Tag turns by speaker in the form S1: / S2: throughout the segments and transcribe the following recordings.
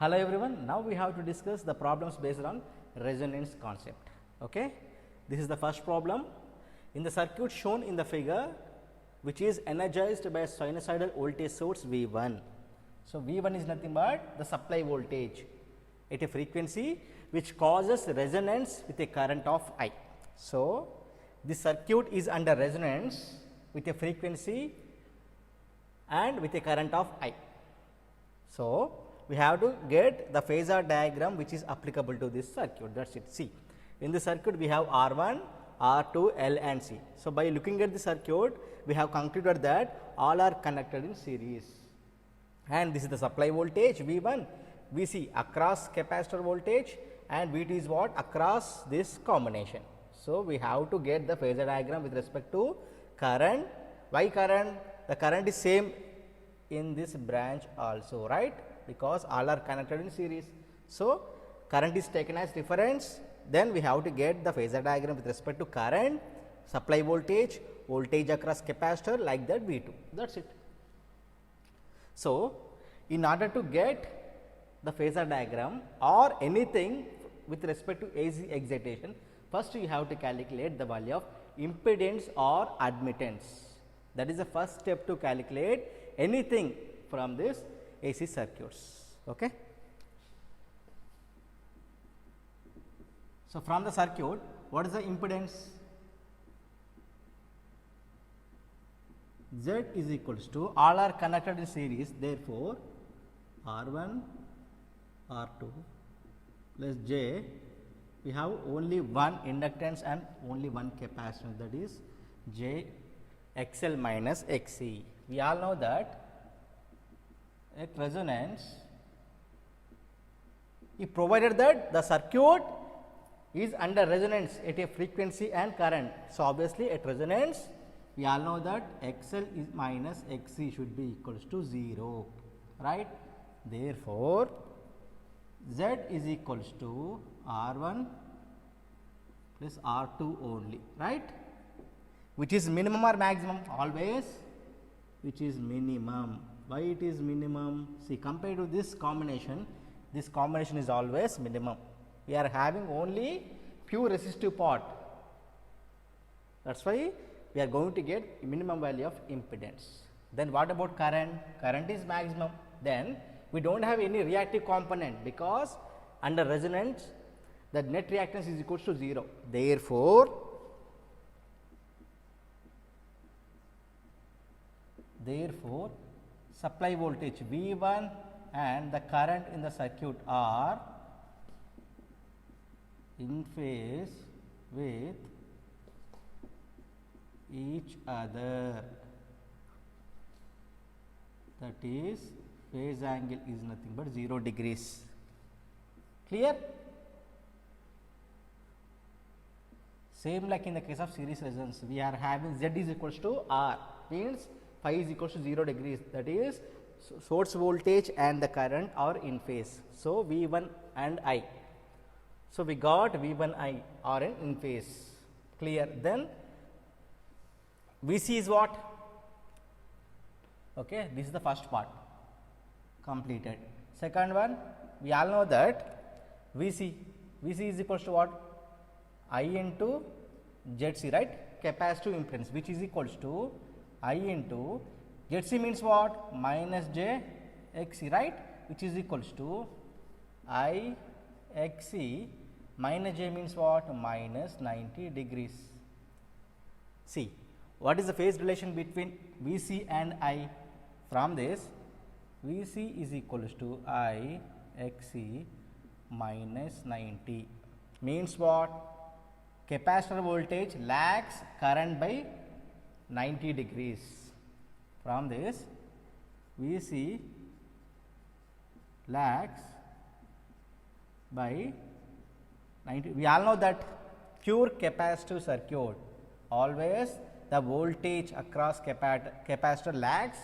S1: Hello everyone, now we have to discuss the problems based on resonance concept. Okay, this is the first problem. In the circuit shown in the figure, which is energized by a sinusoidal voltage source V1. So, V1 is nothing but the supply voltage at a frequency which causes resonance with a current of I. So, this circuit is under resonance with a frequency and with a current of I. So, we have to get the phasor diagram which is applicable to this circuit, that is it. See, in the circuit we have R1, R2, L and C. So, by looking at the circuit, we have concluded that all are connected in series, and this is the supply voltage V1, Vc across capacitor voltage, and Vt is what? Across this combination. So, we have to get the phasor diagram with respect to current. Why current? The current is same in this branch also, right? Because all are connected in series. So, current is taken as reference, then we have to get the phasor diagram with respect to current, supply voltage, voltage across capacitor, like that V2, that is it. So, in order to get the phasor diagram or anything with respect to AC excitation, first you have to calculate the value of impedance or admittance. That is the first step to calculate anything from this AC circuits. Okay. So, from the circuit, what is the impedance? Z is equals to, all are connected in series, therefore, R1, R2 plus J, we have only one inductance and only one capacitance, that is J XL minus XC. We all know that at resonance, if provided that the circuit is under resonance at a frequency and current. So, obviously, at resonance, we all know that XL is minus XC should be equals to 0, right. Therefore, Z is equals to R1 plus R2 only, right, which is minimum or maximum? Always which is minimum. Why it is minimum? See, compared to this combination is always minimum. We are having only few resistive part, that is why we are going to get minimum value of impedance. Then what about current? Current is maximum, then we do not have any reactive component, because under resonance the net reactance is equals to 0. Therefore, supply voltage V1 and the current in the circuit are in phase with each other, that is phase angle is nothing but 0 degrees. Clear? Same like in the case of series resonance, we are having Z is equals to R, means phi is equals to 0 degrees, that is source voltage and the current are in phase. So, V1 and I. So, we got V1 I are in phase. Clear? Then Vc is what? Okay, this is the first part completed. Second one, we all know that Vc is equals to what? I into Zc, right? Capacitive impedance, which is equals to I into Zc means what? Minus J Xc, right? Which is equals to I Xc minus J means what? Minus 90 degrees. See, what is the phase relation between Vc and I? From this, Vc is equals to I Xc minus 90 means what? Capacitor voltage lags current by 90 degrees. From this, Vc lags by 90. We all know that pure capacitive circuit, always the voltage across capacitor lags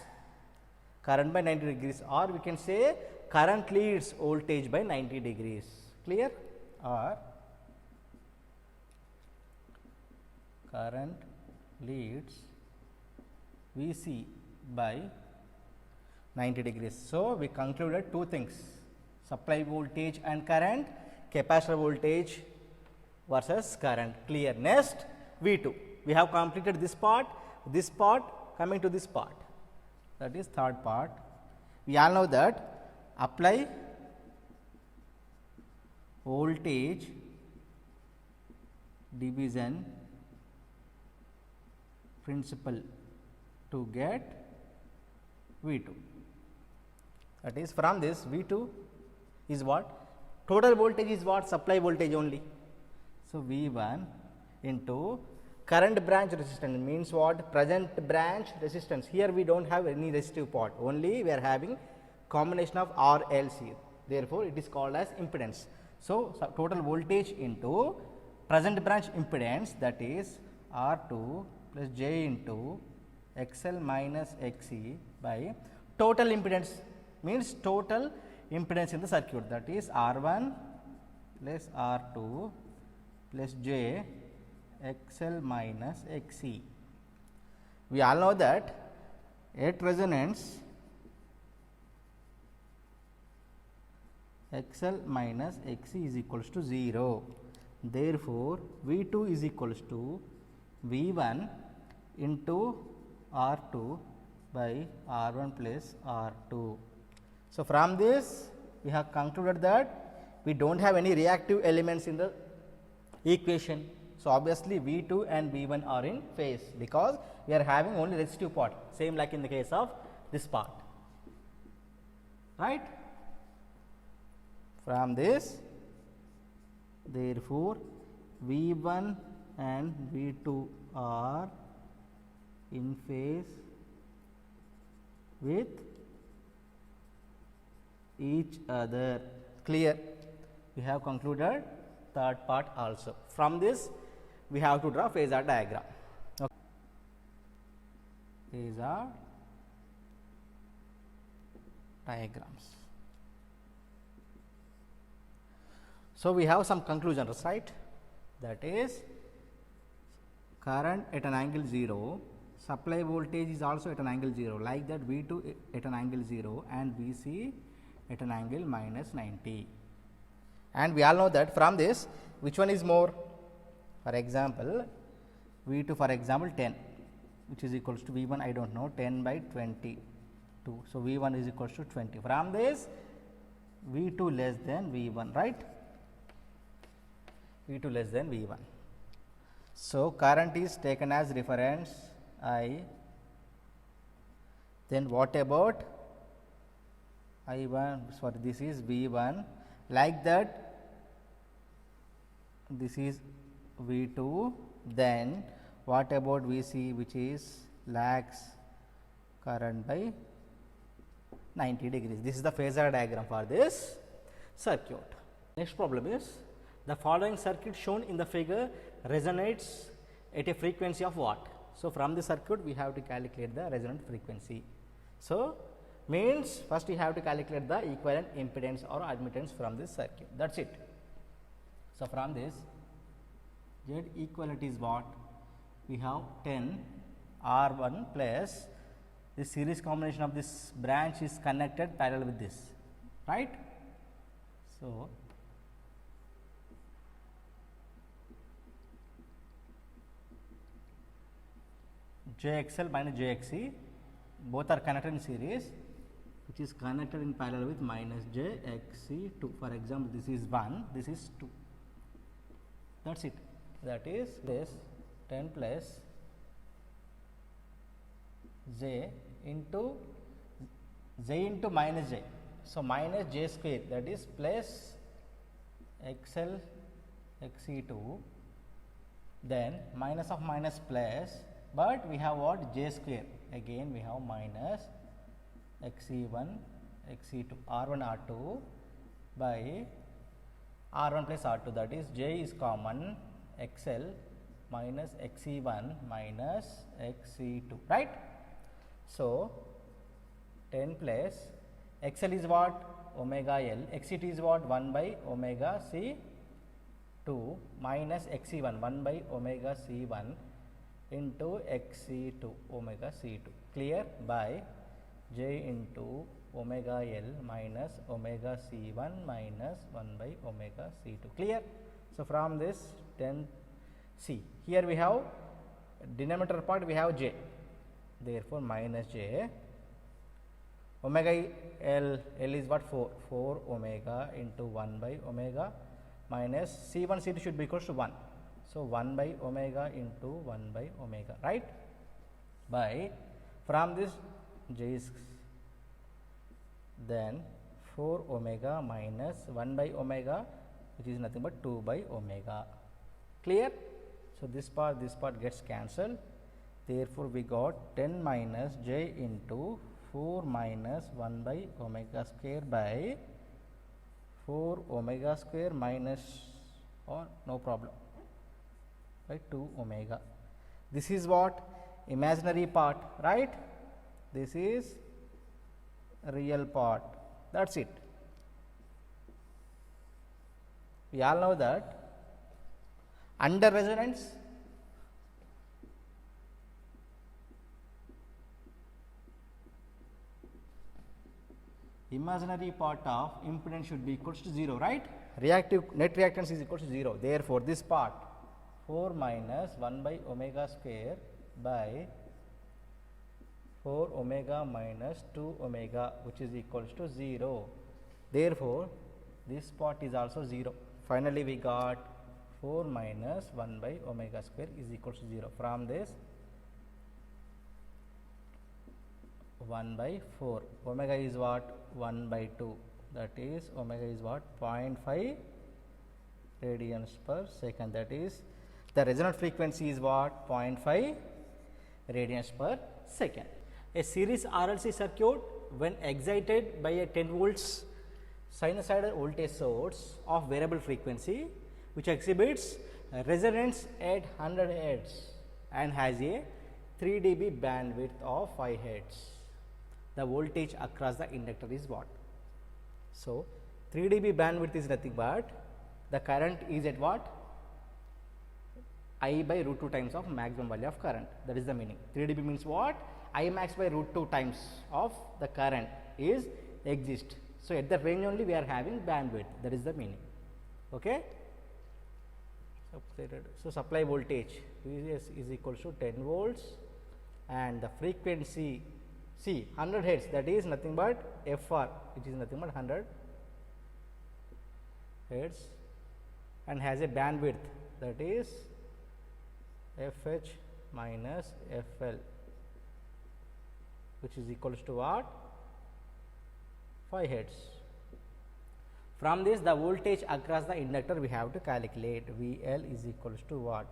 S1: current by 90 degrees, or we can say current leads voltage by 90 degrees. Clear? Or current leads Vc by 90 degrees. So, we concluded two things. supply voltage and current, capacitor voltage versus current. Clear. Next, V2. We have completed this part, coming to this part, that is third part. We all know that apply voltage division principle to get V2. That is, from this V2 is what? Total voltage is what? Supply voltage only. So, V1 into current branch resistance means what? Present branch resistance. Here we do not have any resistive part, only we are having combination of R, L, C. Therefore, it is called as impedance. So, total voltage into present branch impedance, that is R2 plus J into XL minus XC by total impedance, means total impedance in the circuit, that is R1 plus R2 plus J XL minus XC. We all know that at resonance XL minus XC is equals to 0. Therefore, V2 is equals to V1 into R2 by R1 plus R2. So, from this we have concluded that we do not have any reactive elements in the equation. So, obviously, V2 and V1 are in phase, because we are having only resistive part, same like in the case of this part, right. From this, therefore, V1 and V2 are in phase with each other. Clear. We have concluded third part also. From this, we have to draw phasor diagram. Okay. Phasor diagrams. So, we have some conclusions, right? That is, current at an angle 0, supply voltage is also at an angle 0, like that V2 at an angle 0 and Vc at an angle minus 90. And we all know that from this, which one is more? For example, V2 for example 10, which is equals to V1, I do not know, 10 by 22. So, V1 is equals to 20. From this, V2 less than V1, right? V2 less than V1. So, current is taken as reference I. Then what about I1? Sorry, this is V1, like that this is V2. Then what about Vc, which is lags current by 90 degrees. This is the phasor diagram for this circuit. Next problem is, the following circuit shown in the figure resonates at a frequency of what? So, from the circuit we have to calculate the resonant frequency. So, means first we have to calculate the equivalent impedance or admittance from this circuit, that is it. So, from this Z equivalent is what? We have 10 R1 plus this series combination of this branch is connected parallel with this, right. So, JXL minus JXC both are connected in series, which is connected in parallel with minus JXC2. For example, this is 1, this is 2, that is it. That is this 10 plus J into minus J. So, minus J square, that is plus XL XC2, then minus of minus plus, but we have what? J square, again we have minus XC1 XC2 R1 R2 by R1 plus R2, that is J is common, XL minus XC1 minus XC2, right. So, 10 plus XL is what? Omega L, XC2 is what? 1 by omega C2 minus XC1 1 by omega C1 into XC2 omega C2, clear, by J into omega L minus omega C1 minus 1 by omega C2. Clear? So, from this 10 C, here we have denominator part we have J, therefore minus J omega L is what, 4 omega into 1 by omega minus C1 C2 should be equals to 1. So, 1 by omega into 1 by omega, right, by from this J is then 4 omega minus 1 by omega, which is nothing but 2 by omega. Clear? So, this part gets cancelled, therefore, we got 10 minus J into 4 minus 1 by omega square by 4 omega square minus, or no problem, by 2 omega. This is what? Imaginary part, right? This is real part. That is it. We all know that under resonance, imaginary part of impedance should be equals to 0, right? Net reactance is equal to 0. Therefore, this part 4 minus 1 by omega square by 4 omega minus 2 omega, which is equals to 0. Therefore, this part is also 0. Finally, we got 4 minus 1 by omega square is equals to 0. From this 1 by 4, omega is what? 1 by 2, that is omega is what? 0.5 radians per second, that is the resonant frequency is what? 0.5 radians per second. A series RLC circuit, when excited by a 10 volts sinusoidal voltage source of variable frequency, which exhibits resonance at 100 Hz and has a 3 dB bandwidth of 5 Hz. The voltage across the inductor is what? So, 3 dB bandwidth is nothing but the current is at what? I by root 2 times of maximum value of current, that is the meaning. 3 dB means what? I max by root 2 times of the current is exist. So, at that range only we are having bandwidth, that is the meaning. Okay? So, supply voltage is equals to 10 volts and the frequency, see 100 Hz, that is nothing but FR, which is nothing but 100 Hz and has a bandwidth, that is FH minus FL, which is equals to what? 5 Hz. From this, the voltage across the inductor we have to calculate. VL is equals to what?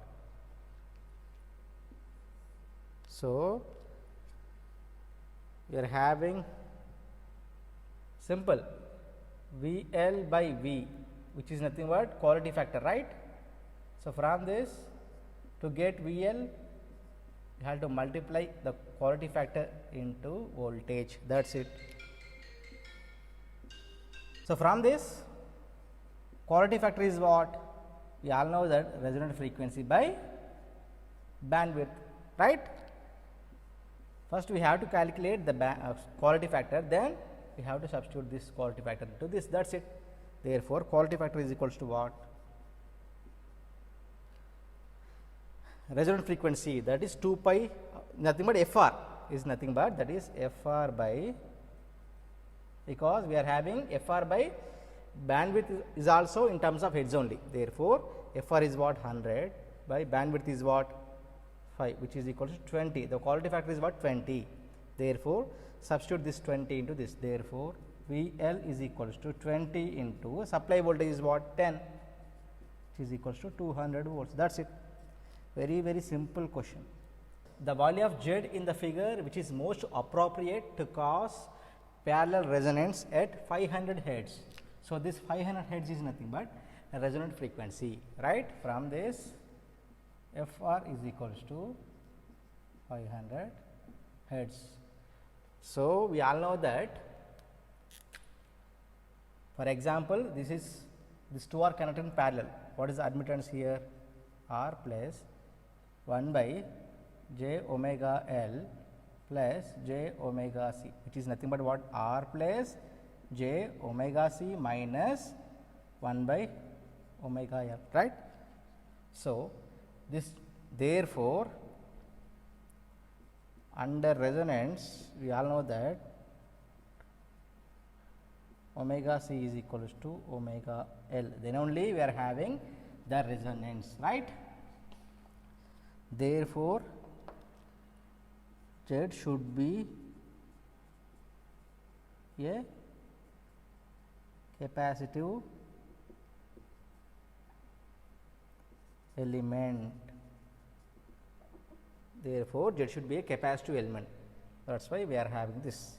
S1: So, we are having simple VL by V, which is nothing but quality factor, right? So, from this to get VL, you have to multiply the quality factor into voltage, that is it. So, from this quality factor is what? We all know that resonant frequency by bandwidth, right? First we have to calculate the quality factor, then we have to substitute this quality factor into this, that is it. Therefore, quality factor is equals to what? Resonant frequency, that is 2 pi, nothing but FR is nothing but that is FR by, because we are having FR by bandwidth is also in terms of Hz only. Therefore, FR is what? 100 by bandwidth is what? 5, which is equal to 20. The quality factor is what? 20. Therefore, substitute this 20 into this. Therefore, VL is equals to 20 into supply voltage is what? 10, which is equals to 200 volts. That is it. Very, very simple question. The value of Z in the figure, which is most appropriate to cause parallel resonance at 500 Hz. So, this 500 Hz is nothing but a resonant frequency, right? From this, FR is equals to 500 Hz. So, we all know that, for example, these two are connected in parallel. What is the admittance here? R plus 1 by j omega L plus j omega c, which is nothing but what? R plus j omega c minus 1 by omega L, right. So, this therefore, under resonance we all know that omega c is equals to omega L, then only we are having the resonance, right. Therefore, Z should be a capacitive element. Therefore, Z should be a capacitive element. That is why we are having this.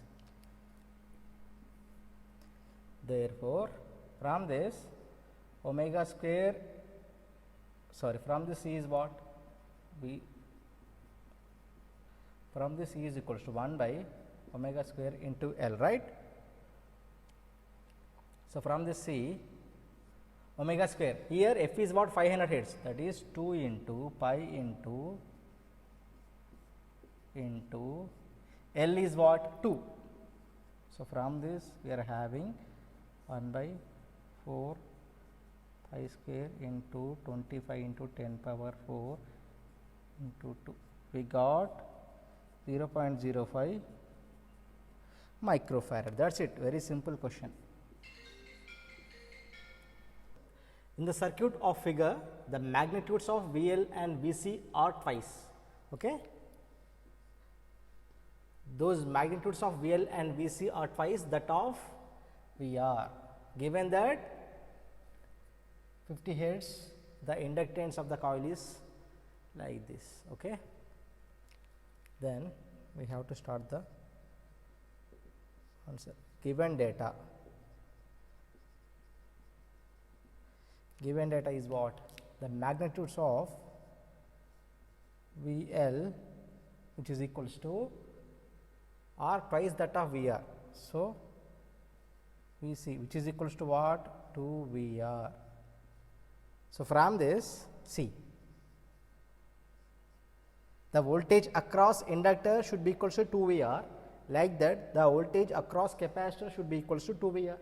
S1: Therefore, from this omega square, from this C is what? From this E is equals to 1 by omega square into L, right. So, from this C omega square, here F is what? 500 hertz, that is 2 into pi into L is what? 2. So, from this we are having 1 by 4 pi square into 25 into 10 power 4 into 2. We got 0.05 microfarad. That is it, very simple question. In the circuit of figure, the magnitudes of VL and VC are twice. Okay? Those magnitudes of VL and VC are twice that of VR. Given that 50 hertz, the inductance of the coil is like this. Okay? Then we have to start the answer. Given data is what? The magnitudes of VL, which is equals to R twice that of VR. So, VC, which is equals to what? 2 VR. So, from this, see, the voltage across inductor should be equals to 2 VR, like that the voltage across capacitor should be equals to 2 VR.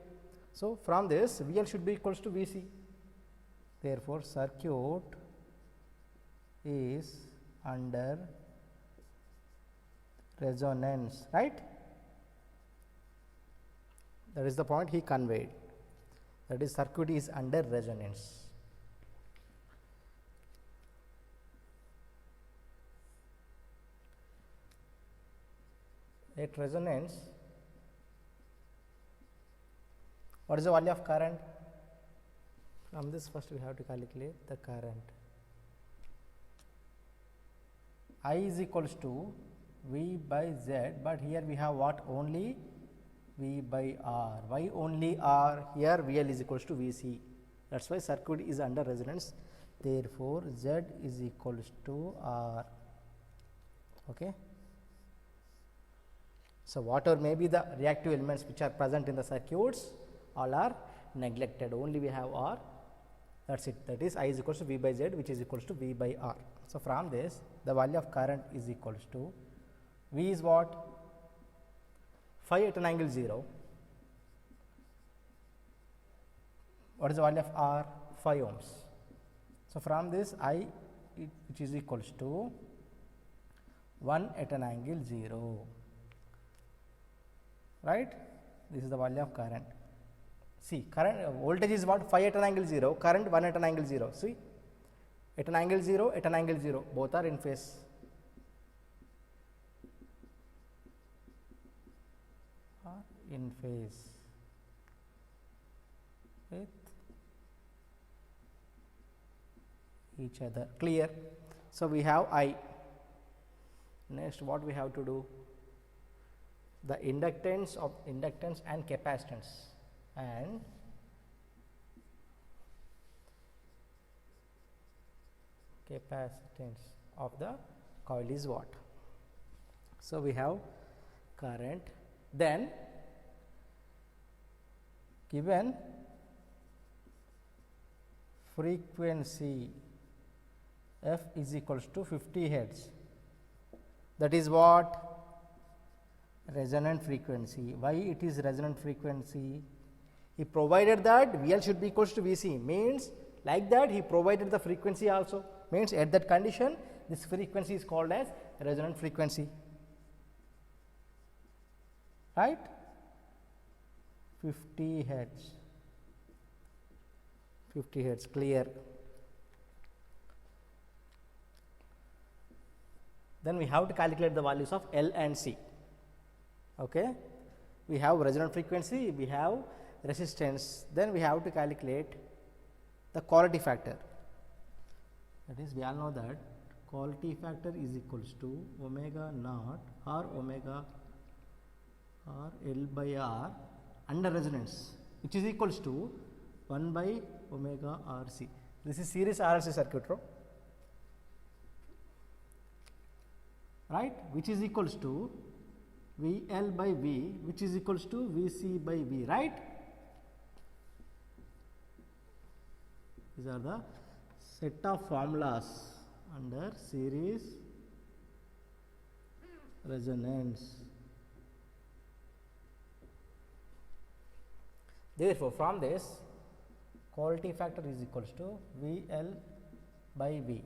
S1: So, from this VL should be equals to VC. Therefore, circuit is under resonance, right. That is the point he conveyed, that is circuit is under resonance. At resonance, what is the value of current? From this first we have to calculate the current. I is equals to V by Z, but here we have what? Only V by R. Why only R? Here VL is equals to VC. That is why circuit is under resonance. Therefore, Z is equals to R. Okay. So, whatever may be the reactive elements which are present in the circuits, all are neglected, only we have R, that is it, that is I is equals to V by Z, which is equals to V by R. So, from this the value of current is equals to V is what? Phi at an angle 0. What is the value of R? 5 ohms. So, from this I, which is equals to 1 at an angle 0. Right, this is the value of current. See, current voltage is what? Phi at an angle 0, current 1 at an angle 0. See, at an angle 0, at an angle 0, both are in phase. In phase with each other. Clear? So, we have I. Next, what we have to do? The inductance and capacitance, and capacitance of the coil is what? So, we have current, then given frequency f is equals to 50 hertz, that is what? resonant frequency. Why it is resonant frequency? He provided that VL should be equals to VC, means like that he provided the frequency also, means at that condition this frequency is called as resonant frequency, right? 50 hertz, 50 hertz, clear. Then we have to calculate the values of L and C. Okay, we have resonant frequency, we have resistance, then we have to calculate the quality factor. That is, we all know that quality factor is equals to omega naught or omega or L by R under resonance, which is equals to 1 by omega RC. This is series RLC circuit, right, which is equals to VL by V, which is equals to VC by V, right? These are the set of formulas under series resonance. Therefore, from this quality factor is equals to VL by V.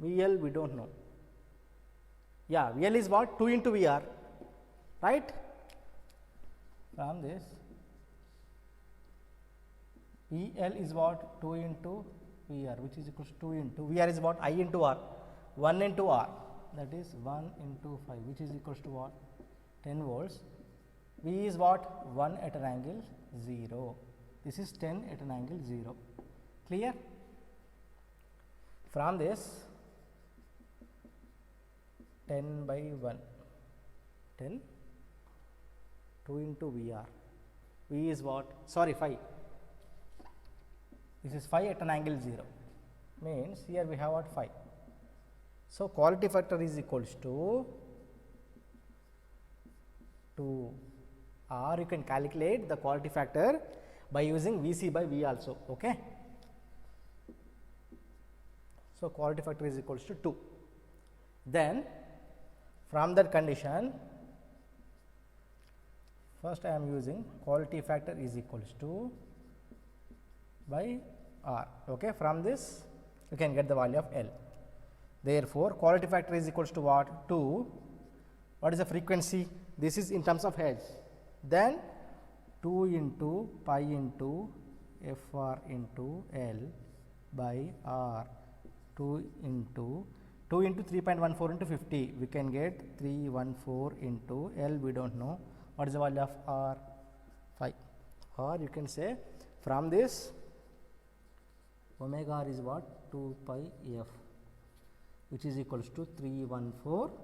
S1: VL we don't know. Yeah, VL is what? 2 into VR, right? From this VL is what? 2 into VR, which is equals to 2 into VR is what? I into R, 1 into R, that is 1 into 5, which is equals to what? 10 volts. V is what? 1 at an angle 0. This is 10 at an angle 0. Clear? From this 10 by 1, 10, 2 into VR. V is what? Sorry, 5. This is 5 at an angle 0, means here we have what? 5. So, quality factor is equals to 2, or you can calculate the quality factor by using VC by V also. Okay. So, quality factor is equals to 2. Then from that condition, first I am using quality factor is equals to by R. Okay. From this you can get the value of L. Therefore, quality factor is equals to what? 2. What is the frequency? This is in terms of hertz. Then 2 into pi into FR into L by R. 2 into 3.14 into 50. We can get 314 into L. We don't know. What is the value of R? 5. Or you can say from this omega R is what? 2 pi F, which is equals to 314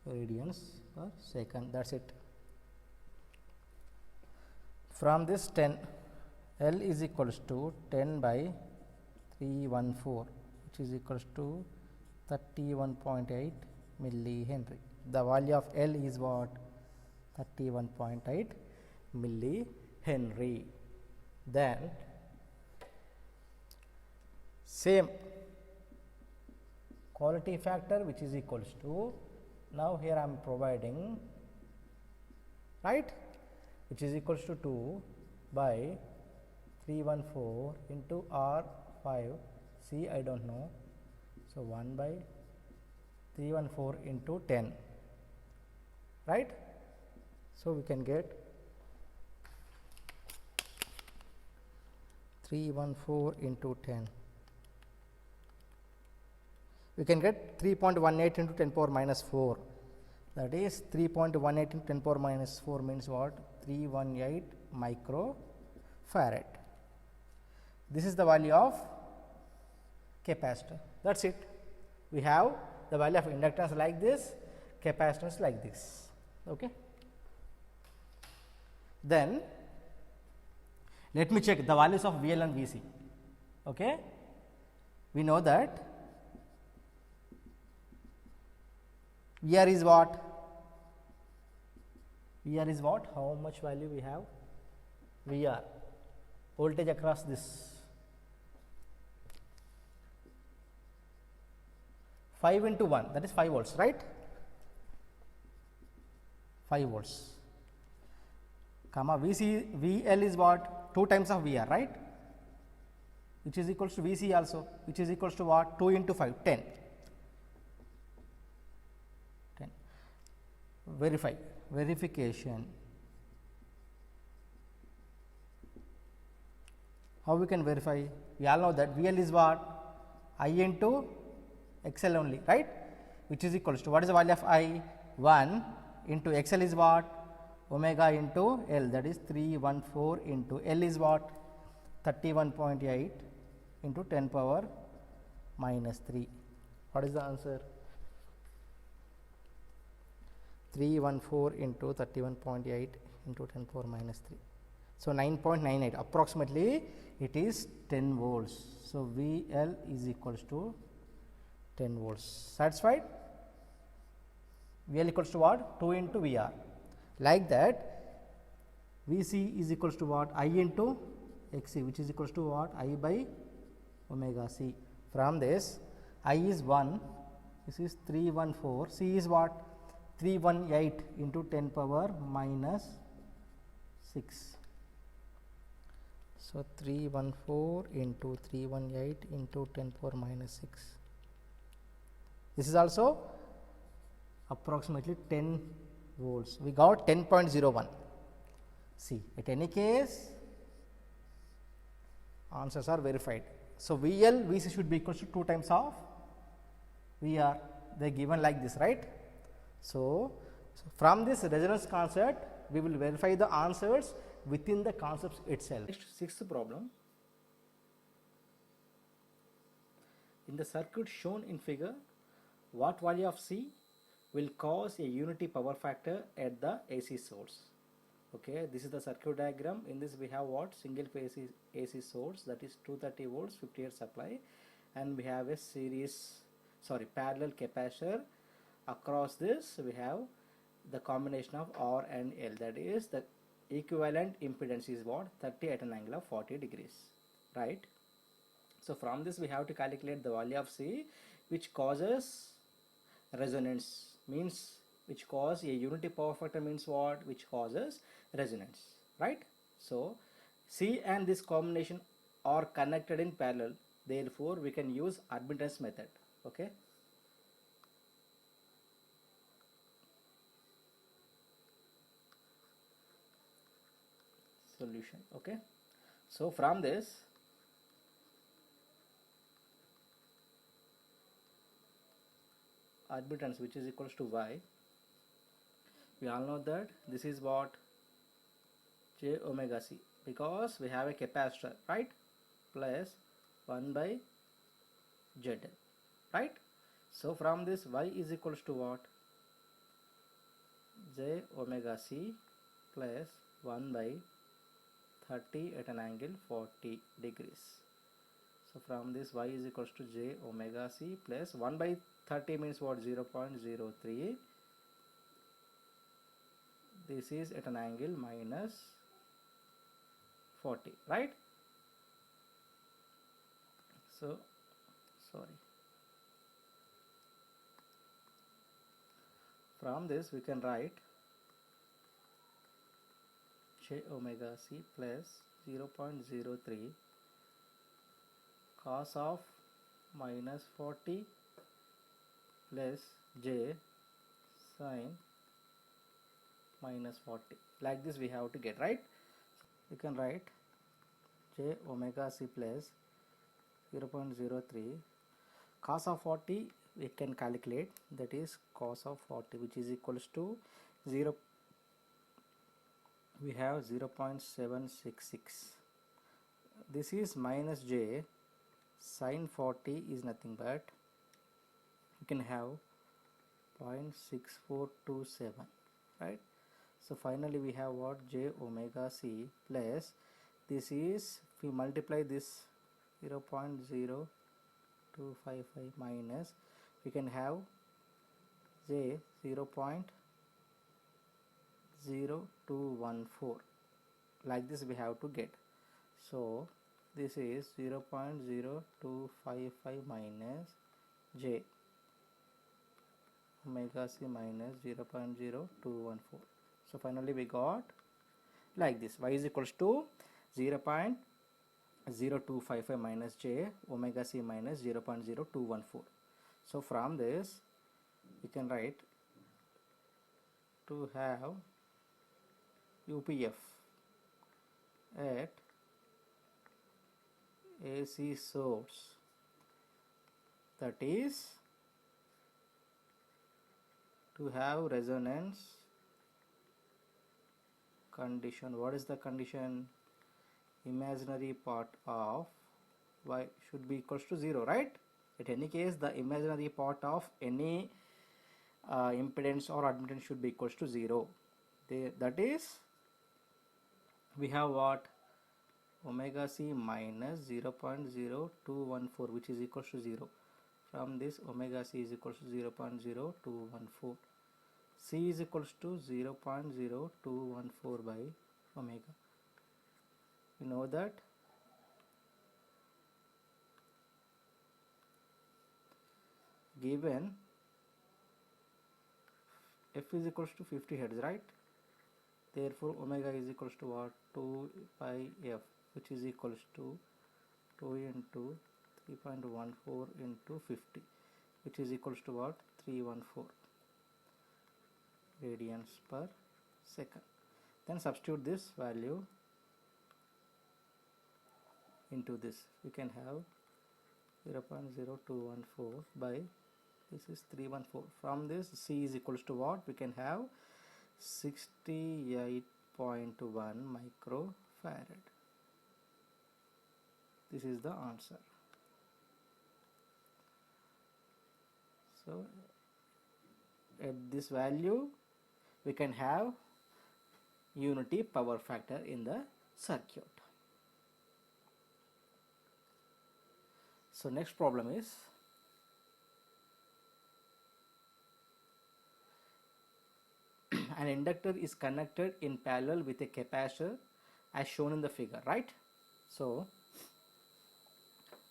S1: radians per second. That is it. From this 10, L is equals to 10 by 314, which is equals to 31.8 millihenry. The value of L is what? 31.8 millihenry. Then same quality factor, which is equals to, now here I am providing, right, which is equals to 2 by 314 into R5, C I don't know. So, 1 by 314 into 10, right. So, we can get 314 into 10. We can get 3.18 into 10 power minus 4, that is 3.18 into 10 power minus 4 means what? 318 microfarad. This is the value of capacitor. That is it. We have the value of inductance like this, capacitance like this. Okay. Then let me check the values of VL and VC. Okay. We know that VR is what? VR is what? How much value we have? VR, voltage across this 5 into 1, that is 5 volts, right. 5 volts, comma VL is what? 2 times of VR, right, which is equals to VC also, which is equals to what? 2 into 5, 10. Verification. How we can verify? We all know that VL is what? I into XL only, right, which is equals to, what is the value of I? 1 into XL is what? Omega into L, that is 314 into L is what? 31.8 into 10 power minus 3. What is the answer? 314 into 31.8 into 10 power minus 3. So, 9.98, approximately it is 10 volts. So, VL is equals to 10 volts. Satisfied? VL equals to what? 2 into VR. Like that, VC is equals to what? I into XC, which is equals to what? I by omega C. From this, I is 1, this is 314, C is what? 318 into 10 power minus 6. So, 314 into 318 into 10 power minus 6. This is also approximately 10 volts. We got 10.01. See, at any case, answers are verified. So, VL, VC should be equal to 2 times of VR. They are given like this, right. So, from this resonance concept, we will verify the answers within the concepts itself. Next, sixth problem. In the circuit shown in figure, what value of C will cause a unity power factor at the AC source? Okay, this is the circuit diagram. In this we have what? Single phase AC source, that is 230 volts 50 hertz supply, and we have a parallel capacitor. Across this we have the combination of R and L, that is the equivalent impedance is what? 30 at an angle of 40 degrees, right. So, from this we have to calculate the value of C, which causes resonance, means which cause a unity power factor, means what? Which causes resonance, right. So, C and this combination are connected in parallel, therefore we can use admittance method. Okay. Solution. Okay. So, from this admittance, which is equals to Y, we all know that this is what? J omega C, because we have a capacitor, right, plus 1 by ZL, right. So, from this Y is equals to what? J omega C plus 1 by 30 at an angle 40 degrees. So, from this Y is equals to J omega C plus 1 by 30 means what? 0.03. This is at an angle minus 40, right. So, sorry. From this we can write J omega C plus 0.03 cos of minus 40 plus J sin minus 40. Like this we have to get, right. We can write J omega C plus 0.03 cos of 40 we can calculate, that is cos of 40, which is equals to 0, we have 0.766. This is minus J sin 40 is nothing but you can have 0.6427, right. So, finally we have what? J omega C plus, this is, if we multiply this 0.0255 minus, we can have J 0.0214, like this we have to get. So, this is 0.0255 minus J omega C minus 0.0214. So finally we got like this, y is equals to 0.0255 minus j omega c minus 0.0214. So from this we can write to have UPF at AC source, that is to have resonance condition. What is the condition? Imaginary part of y should be equals to 0, right? At any case, the imaginary part of any impedance or admittance should be equals to 0. That is, we have what? Omega c minus 0.0214, which is equals to 0. From this, omega c is equals to 0.0214. C is equals to 0.0214 by omega. We know that given f is equals to 50 hertz, right? Therefore omega is equals to what? 2 pi f, which is equals to 2 into 3.14 into 50, which is equals to what? 314 radians per second. Then substitute this value into this. We can have 0.0214 by this is 314. From this, C is equals to what? We can have 68.1 microfarad. This is the answer. So at this value we can have unity power factor in the circuit. So next problem is an inductor is connected in parallel with a capacitor as shown in the figure, right? So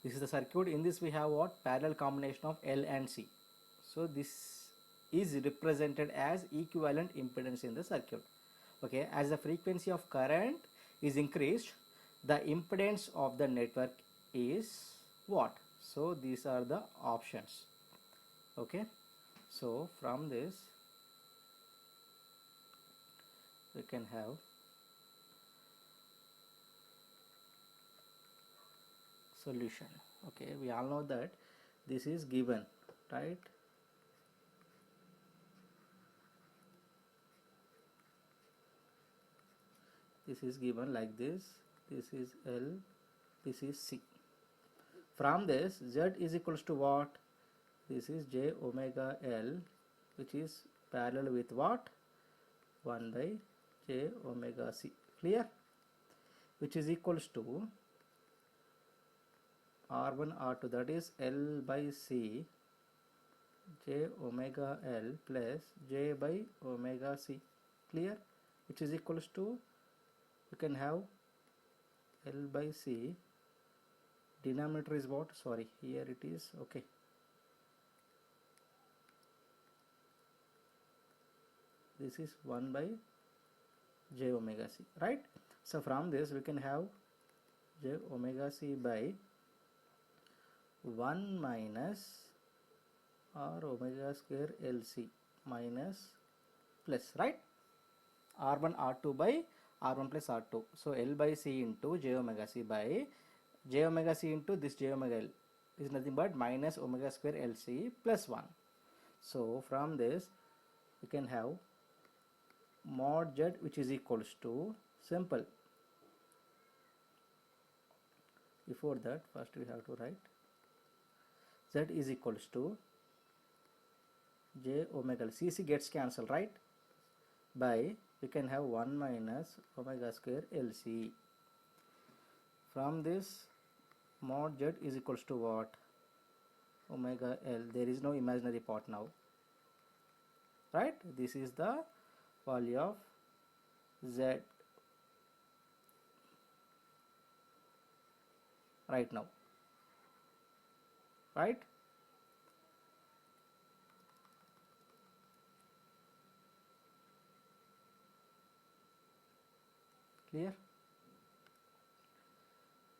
S1: this is the circuit. In this we have what? Parallel combination of L and C. So this is represented as equivalent impedance in the circuit. Okay, as the frequency of current is increased, the impedance of the network is what? So these are the options. Okay, so from this we can have solution. Okay, we all know that this is given, right? This is given like this. This is L, this is C. From this, Z is equals to what? This is J omega L, which is parallel with what? 1 by J omega C. Clear? Which is equals to R1 R2, that is L by C J omega L plus J by omega C. Clear? Which is equals to, you can have L by C, denominator is what? Sorry, here it is. Okay, this is 1 by J omega C, right? So from this we can have J omega C by 1 minus R omega square LC minus plus, right? R1 R2 by R1 plus R2. So L by C into J omega C by J omega C into this J omega L is nothing but minus omega square LC plus 1. So from this we can have mod Z, which is equals to, simple. Before that, first we have to write Z is equals to J omega L. CC gets cancelled, right? By, we can have 1 minus omega square LC. From this, mod Z is equals to what? Omega L. There is no imaginary part now, right? This is the value of Z right now, right? Clear?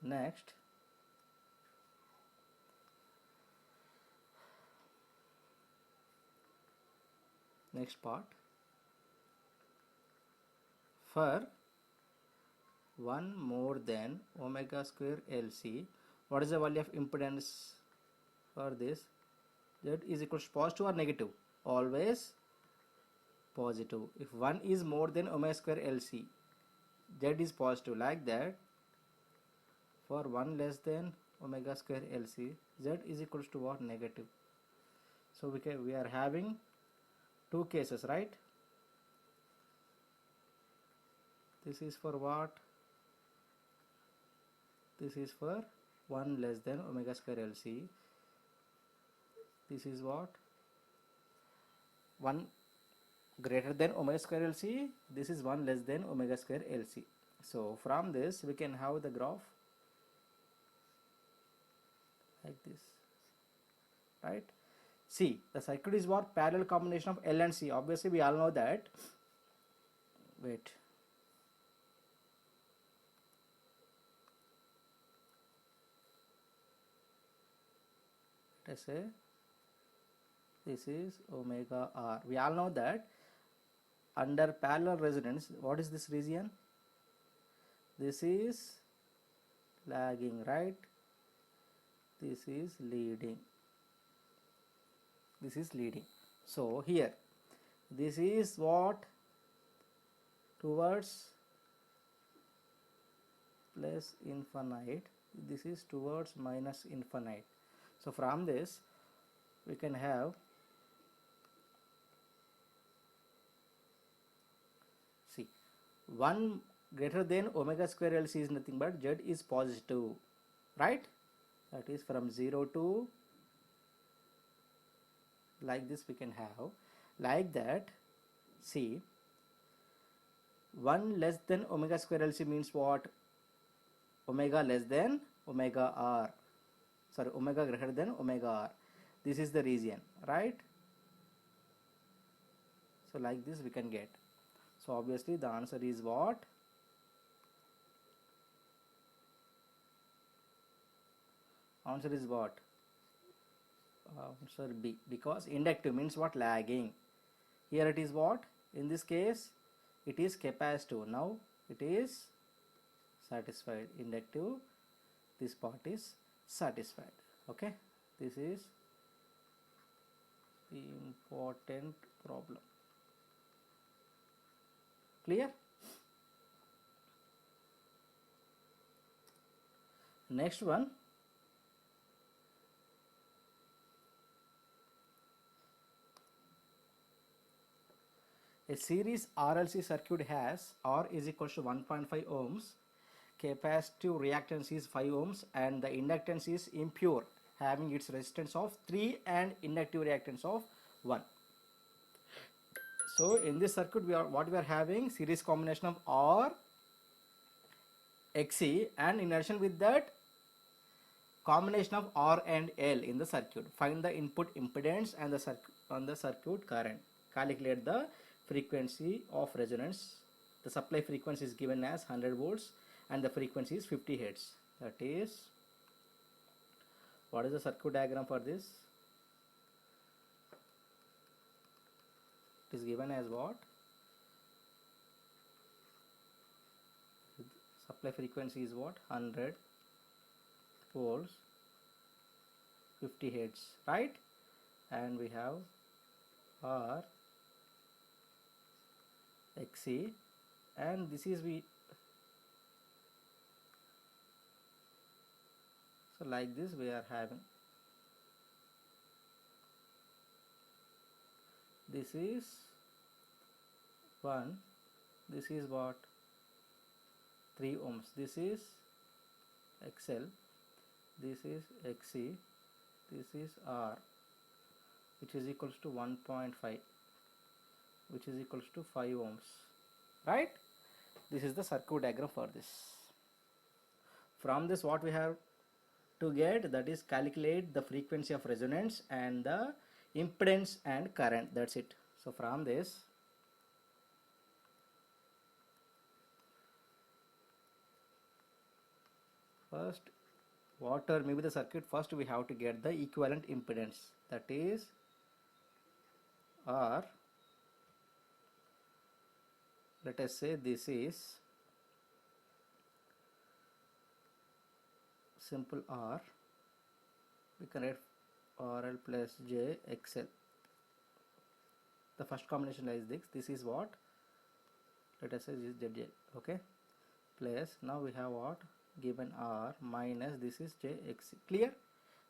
S1: Next, part, for 1 more than omega square LC, what is the value of impedance for this? Z is equals to positive or negative? Always positive. If 1 is more than omega square LC, Z is positive. Like that, for 1 less than omega square LC, Z is equals to what? Negative. So we are having two cases, right? This is for what? This is for 1 less than omega square LC. This is what? 1 greater than omega square LC. This is 1 less than omega square LC. So from this we can have the graph like this, right? See, the circuit is what? Parallel combination of L and C. Obviously we all know that. Wait. Let us say this is omega R. We all know that under parallel resonance, what is this region? This is lagging, right? This is leading. This is leading. So here, this is what? Towards plus infinite. This is towards minus infinite. So from this we can have, see, 1 greater than omega square LC is nothing but Z is positive, right? That is from 0 to, like this we can have, like that. See, 1 less than omega square LC means what? Omega less than omega R. Sorry, omega greater than omega R. This is the region, right? So like this we can get. So obviously the answer is what? Answer is what? Answer B, because inductive means what? Lagging. Here it is what? In this case it is capacitive. Now it is satisfied. Inductive, this part is satisfied. Okay, this is the important problem. Clear? Next one, a series RLC circuit has R is equal to 1.5 ohms, capacitive reactance is 5 ohms, and the inductance is impure, having its resistance of 3 and inductive reactance of 1. So in this circuit we are having series combination of R, XC, and in addition with that combination of R and L in the circuit. Find the input impedance and the circuit current. Calculate the frequency of resonance. The supply frequency is given as 100 volts and the frequency is 50 hertz. That is, what is the circuit diagram for this? It is given as what? Supply frequency is what? 100 volts, 50 hertz, right? And we have R, XC, and this is V. So like this we are having. This is 1, this is what? 3 ohms. This is XL, this is XC, this is R, which is equals to 1.5, which is equals to 5 ohms, right? This is the circuit diagram for this. From this what we have to get, that is calculate the frequency of resonance and the impedance and current. That's it. So from this First, whatever may be the circuit, first we have to get the equivalent impedance, that is R. Let us say this is simple R. We can write RL plus J XL. The first combination is this. This is what? Let us say this is ZL. Okay. Plus now we have what? Given R minus this is JXC. Clear?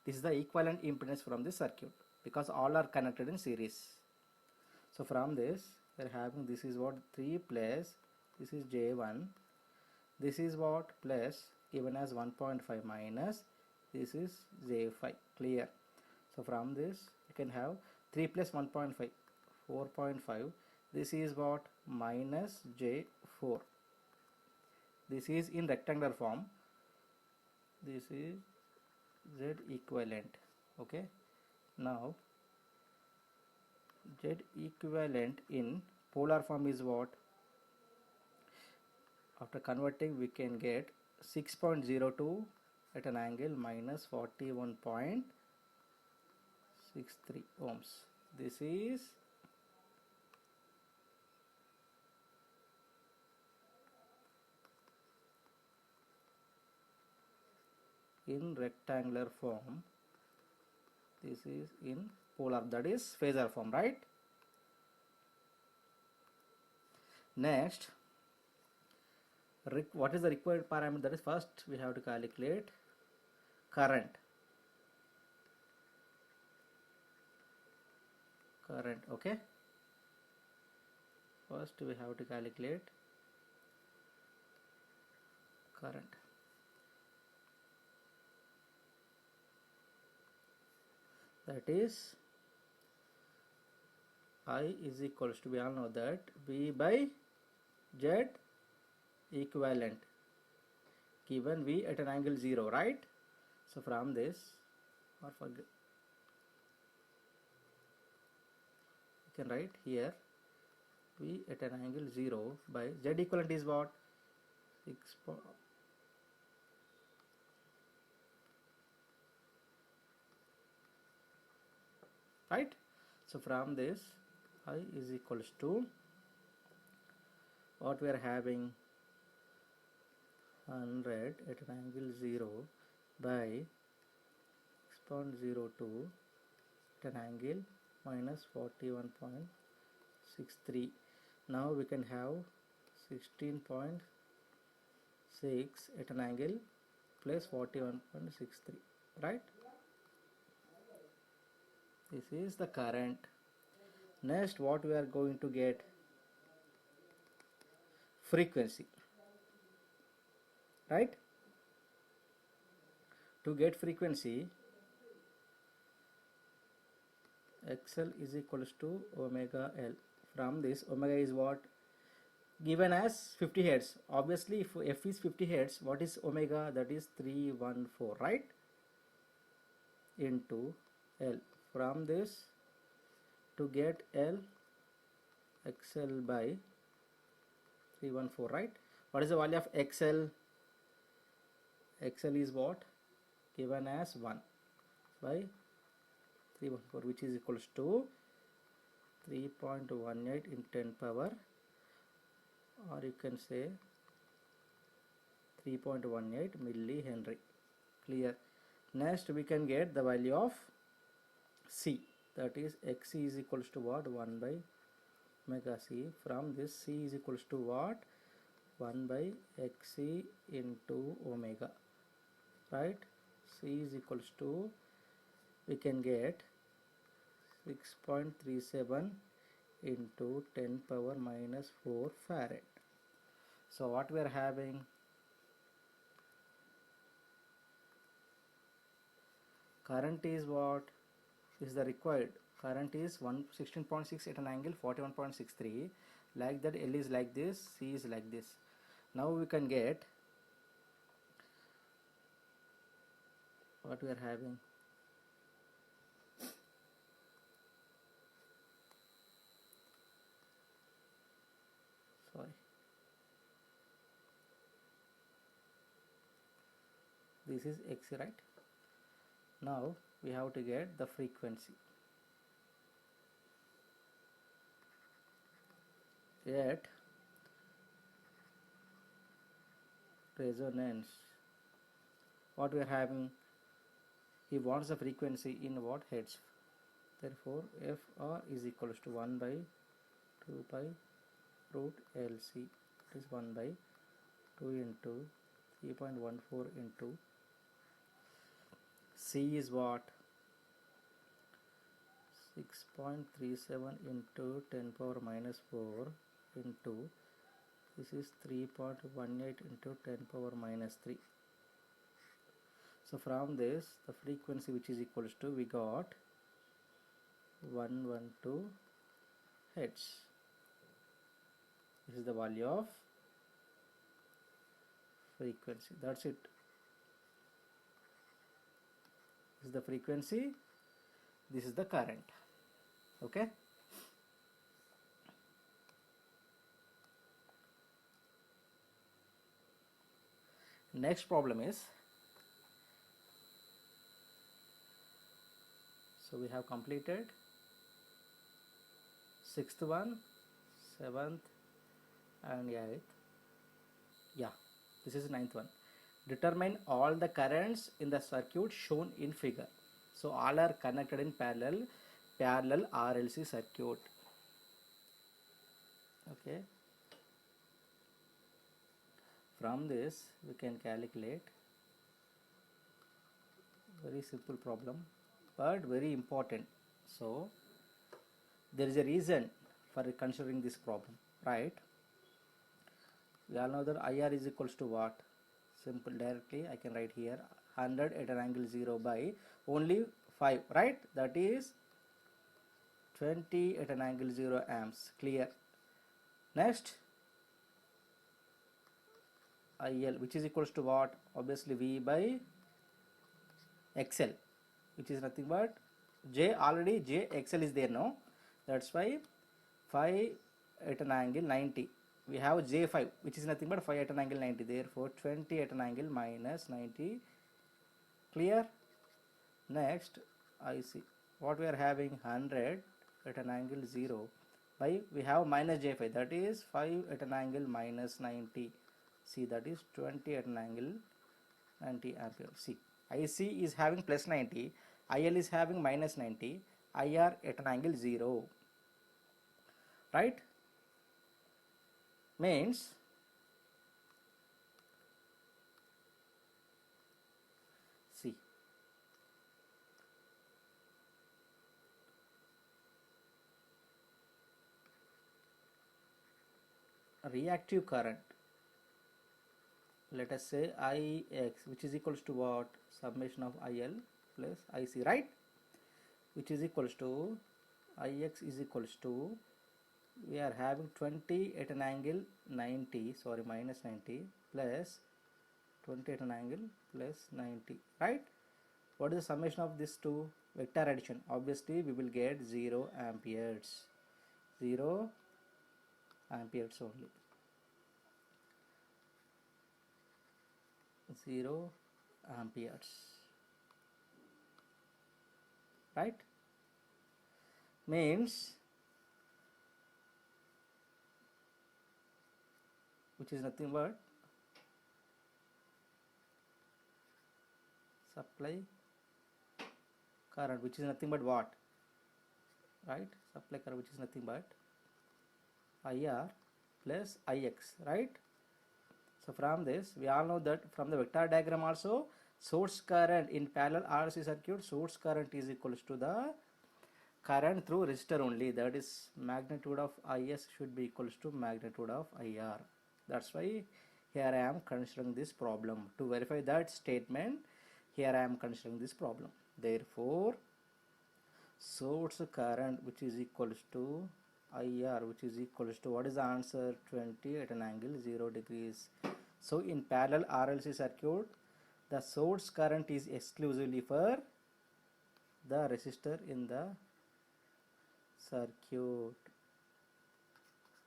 S1: This is the equivalent impedance from the circuit because all are connected in series. So from this we are having this is what 3 plus this is J1. This is what plus given as 1.5 minus this is J5. Clear? So from this you can have 3 plus 1.5 4.5. This is what? Minus J4. This is in rectangular form. This is Z equivalent. Okay. Now Z equivalent in polar form is what? After converting we can get 6.02 at an angle minus 41.63 ohms. This is in rectangular form. This is in polar, that is phasor form, right? Next, what is the required parameter? That is first we have to calculate current. Okay. First we have to calculate current. That is I is equals to, we all know that V by Z equivalent, given V at an angle 0, right? So from this, or forget, you can write here V at an angle 0 by Z equivalent is what? 6. Right? So from this I is equals to what we are having, 100 at an angle 0 by 6.02 at an angle minus 41.63. Now we can have 16.6 at an angle plus 41.63, right? This is the current. Next, what we are going to get? Frequency, right? To get frequency, XL is equals to omega L. From this, omega is what? Given as 50 Hz. Obviously, if F is 50 Hz, what is omega? That is 314, right? Into L. From this, to get L, XL by 314, right? What is the value of XL? XL is what? Given as 1 by 314, which is equals to 3.18 in 10 power, or you can say 3.18 millihenry. Clear? Next we can get the value of C, that is XC is equals to what? 1 by omega C. From this, C is equals to what? 1 by XC into omega, right? C is equals to, we can get 6.37 into 10 power minus 4 farad. So what we are having? Current is what? Is the required current is 16.6 at an angle 41.63. Like that, L is like this, C is like this. Now we can get what we are having. Sorry, this is Xc, right? Now we have to get the frequency. At resonance, what we are having, he wants the frequency in what? Hertz. Therefore Fr is equals to 1 by 2 pi root LC. It is 1 by 2 into 3.14 into C is what? 6.37 into 10 power minus 4 into, this is 3.18 into 10 power minus 3. So from this, the frequency which is equals to, we got 112 hertz. This is the value of frequency. That's it. This is the frequency. This is the current. Okay. Next problem is, so we have completed 6th one, 7th and 8th. Yeah, this is 9th one. Determine all the currents in the circuit shown in figure. So all are connected in parallel RLC circuit. Okay. From this we can calculate, very simple problem but very important. So there is a reason for considering this problem, right? We all know that IR is equals to what? Simple, directly I can write here 100 at an angle 0 by only 5, right? That is 20 at an angle 0 amps. Clear? Next, IL, which is equals to what? Obviously V by XL, which is nothing but J, already J XL is there now. That's why 5 at an angle 90. We have J5, which is nothing but 5 at an angle 90. Therefore 20 at an angle minus 90. Clear? Next, IC, what we are having 100 at an angle 0 by, we have minus J5, that is 5 at an angle minus 90. See, that is 20 at an angle 90 ampere. See, IC is having plus 90, IL is having minus 90, IR at an angle 0, right? Means see, reactive current, let us say Ix, which is equals to what? Summation of IL plus IC, right? Which is equals to Ix is equals to, we are having 20 at an angle 90, sorry, minus 90 plus 20 at an angle plus 90, right? What is the summation of these two? Vector addition. Obviously we will get 0 amperes. 0 amperes only. 0 amperes, right? Means, which is nothing but supply current, which is nothing but what? Right? Supply current, which is nothing but IR plus IX, right? So from this, we all know that from the vector diagram also, source current in parallel RC circuit, source current is equals to the current through resistor only. That is, magnitude of IS should be equals to magnitude of IR. That's why here I am considering this problem. To verify that statement, here I am considering this problem. Therefore, source current which is equals to IR, which is equals to, what is the answer? 20 at an angle 0 degrees. So in parallel RLC circuit, the source current is exclusively for the resistor in the circuit.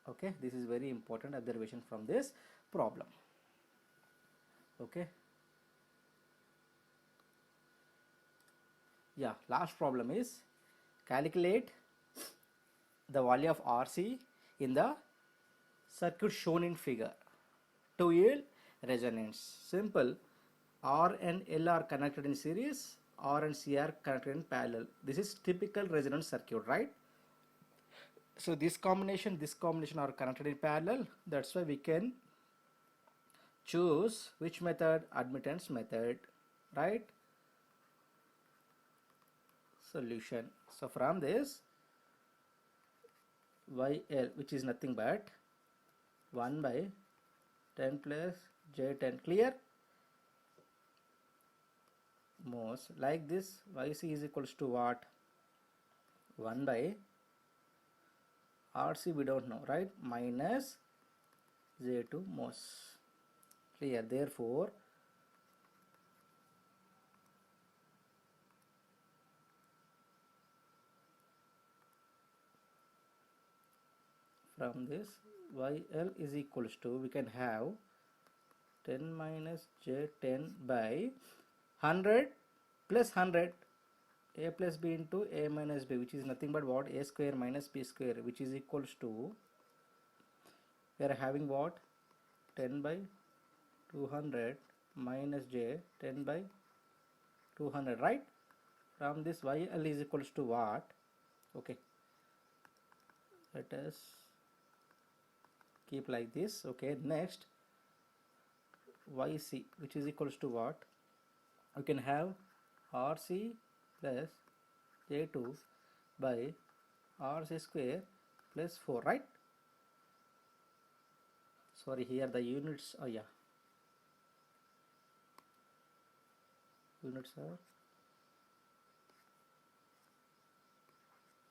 S1: Okay, this is very important observation from this problem. Okay. Yeah, last problem is calculate the value of RC in the circuit shown in figure to yield resonance. Simple. R and L are connected in series, R and C are connected in parallel. This is typical resonance circuit, right? So this combination are connected in parallel. That's why we can choose which method? Admittance method, right? Solution. So from this, YL, which is nothing but 1 by 10 plus J10, clear? Most like this, YC is equals to what? 1 by RC we don't know, right? Minus J2 Mos. Clear? Therefore, from this YL is equals to, we can have 10 minus J10 by 100 plus 100, A plus B into A minus B, which is nothing but what? A square minus B square, which is equals to, we are having what? 10 by 200 minus J 10 by 200, right? From this YL is equals to what? Okay, let us keep like this. Okay, next YC, which is equals to what? We can have RC plus J2 by RC square plus 4, right? Sorry, here the units, oh yeah, units are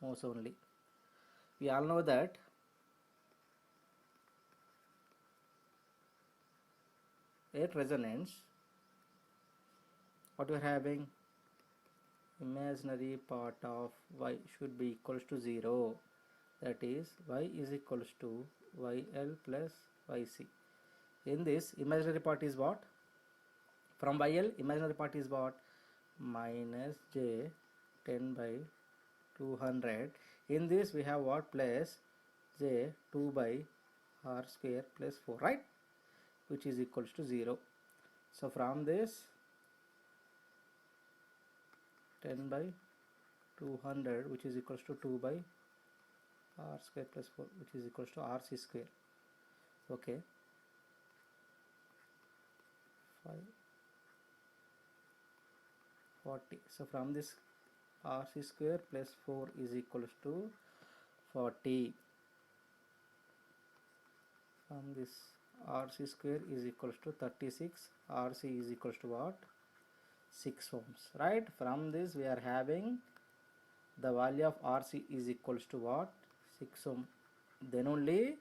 S1: Mohs only. We all know that at resonance, what we are having, imaginary part of y should be equals to 0, that is y is equals to YL plus YC. In this, imaginary part is what? From YL, imaginary part is what? Minus J 10 by 200. In this we have what? Plus J 2 by R square plus 4, right? Which is equals to 0. So from this 10 by 200, which is equals to 2 by R square plus 4, which is equals to RC square. Okay, 540. So from this, RC square plus 4 is equals to 40. From this, RC square is equals to 36. RC is equals to what? 6 ohms, right? From this we are having the value of RC is equals to what? 6 ohm. Then only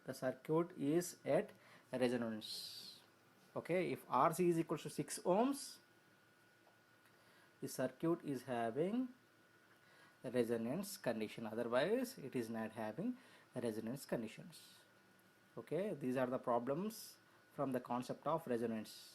S1: the circuit is at resonance. Okay, if RC is equals to 6 ohms, the circuit is having resonance condition, otherwise it is not having resonance conditions. Okay, these are the problems from the concept of resonance.